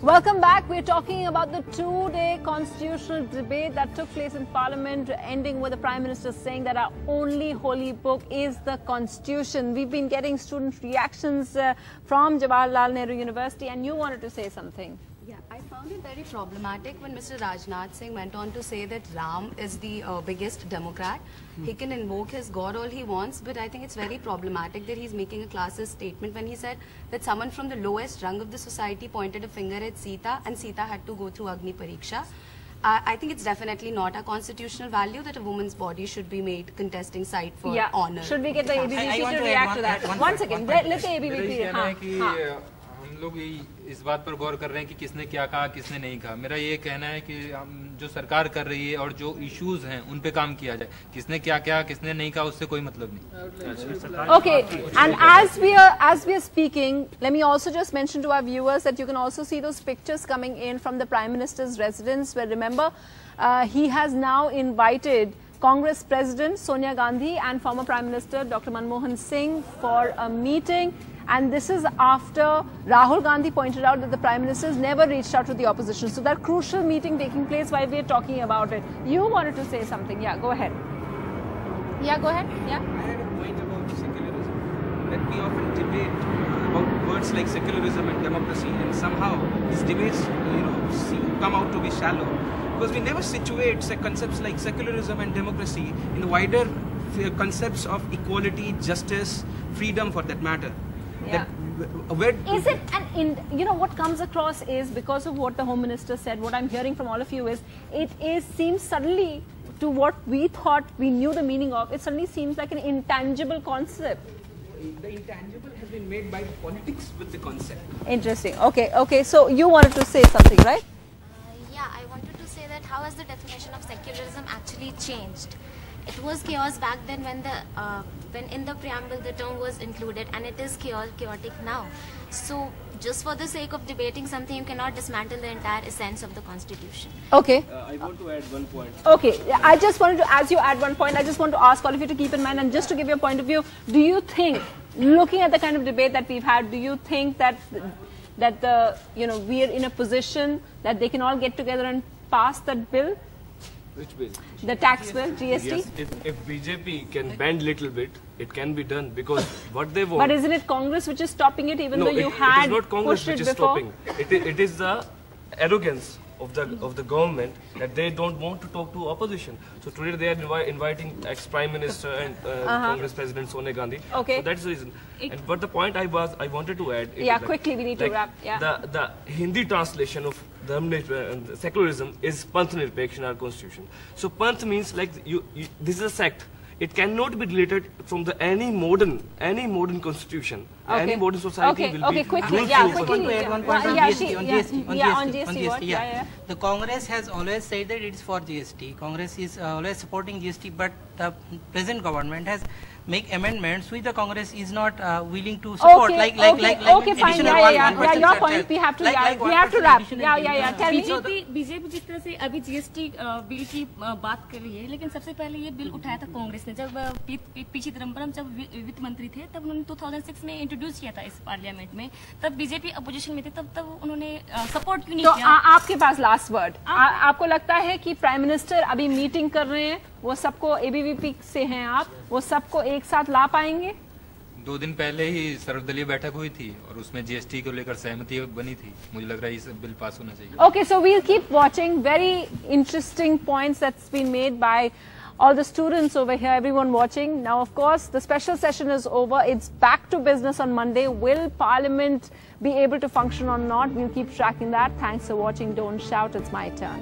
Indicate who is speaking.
Speaker 1: Welcome back. We're talking about the two-day constitutional debate that took place in Parliament, ending with the Prime Minister saying that our only holy book is the Constitution. We've been getting student reactions from Jawaharlal Nehru University, and you wanted to say something.
Speaker 2: Yeah, I found it very problematic when Mr. Rajnath Singh went on to say that Ram is the biggest Democrat. He can invoke his God all he wants, but I think it's very problematic that he's making a classist statement when he said that someone from the lowest rung of the society pointed a finger at Sita and Sita had to go through Agni Pariksha. I think it's definitely not a constitutional value that a woman's body should be made contesting site for honor.
Speaker 1: Should we get the ABVP to react to that? One second. Let the ABVP.
Speaker 3: हम लोग इस बात पर गौर कर रहे हैं कि किसने क्या कहा किसने नहीं कहा। मेरा ये कहना है कि जो सरकार कर रही है और जो इश्यूज हैं उन पे काम किया जाए। किसने क्या क्या किसने नहीं कहा उससे कोई मतलब नहीं।
Speaker 1: Okay, and as we are speaking, let me also just mention to our viewers that you can also see those pictures coming in from the Prime Minister's residence, where remember he has now invited Congress President Sonia Gandhi and former Prime Minister Dr. Manmohan Singh for a meeting. And this is after Rahul Gandhi pointed out that the Prime Minister has never reached out to the opposition. So that crucial meeting taking place while we're talking about it. You wanted to say something. Yeah, go ahead. Yeah, go ahead. Yeah.
Speaker 4: I had a point about secularism. That we often debate about words like secularism and democracy, and somehow these debates, come out to be shallow. Because we never situate concepts like secularism and democracy in the wider concepts of equality, justice, freedom for that matter.
Speaker 1: Yeah. Is it, and what comes across is, because of what the Home Minister said, what I'm hearing from all of you is, seems suddenly to what we thought we knew the meaning of, it suddenly seems like an intangible concept.
Speaker 4: The intangible has been made by politics with the concept.
Speaker 1: Interesting. Okay. So you wanted to say something, right?
Speaker 5: Yeah, I wanted to say that how has the definition of secularism actually changed? It was chaos back then when in the preamble the term was included, and it is chaotic now. So just for the sake of debating something, you cannot dismantle the entire essence of the Constitution.
Speaker 1: Okay.
Speaker 4: I want to add one point.
Speaker 1: Okay, I just wanted to, as you add one point, I just want to ask all of you to keep in mind, and just to give your point of view, do you think, looking at the kind of debate that we've had, do you think that we are in a position that they can all get together and pass that bill?
Speaker 6: Which bill?
Speaker 1: The tax bill, GST?
Speaker 6: Yes, if BJP can bend little bit, it can be done, because what they want...
Speaker 1: But isn't it Congress which is stopping it, even though you
Speaker 6: had
Speaker 1: pushed it before?
Speaker 6: it is not Congress which is stopping. It is the arrogance of the government that they don't want to talk to opposition. So today they are inviting ex-Prime Minister and Congress President Sonia Gandhi.
Speaker 1: Okay.
Speaker 6: So that's the reason. But the point I wanted to add...
Speaker 1: Yeah, quickly, we need to wrap. Yeah.
Speaker 6: The Hindi translation of the secularism is Panth Nirpeksha in our constitution. So Panth means like this is a sect. It cannot be related from any modern constitution. Okay. Any modern society will be
Speaker 1: quickly.
Speaker 7: One point on GST. The Congress has always said that it is for GST. Congress is always supporting GST, but the present government has make amendments which the Congress is not willing to support.
Speaker 1: Okay, fine. Yeah. Your point. We have to wrap. Yeah. Tell me.
Speaker 8: BJP जिस तरह से अभी GST bill की बात कर रही है, लेकिन सबसे पहले ये बिल उठाया था कांग्रेस ने। जब पी चिदम्बरम जब वित्त मंत्री थे, तब उन्होंने 2006 में इंट्रोड्यूस किया था इस पार्लियामेंट में। तब बीजेपी अपोजिशन में थे, तब उन्होंने सपोर्ट क्यों नहीं किया?
Speaker 1: तो आपके पास लास्ट वर्ड। आपको लगता है कि प्राइम मिनिस्टर अभी मीटिंग कर रहे हैं, वो सबको एबीवीपी से हैं आप, वो सबको एक साथ ला पाएंगे?
Speaker 3: 2 दिन पहले ही सर्वदलीय बैठक हुई थी और उसमें जीएसटी को लेकर सहमति बनी थी। मुझे लग रहा है ये बिल पास होना चाहिए।
Speaker 1: Okay, so we'll keep watching. Very interesting points that's been made by all the students over here, everyone watching. Now, of course, the special session is over. It's back to business on Monday. Will Parliament be able to function or not? We'll keep tracking that. Thanks for watching. Don't shout. It's my turn.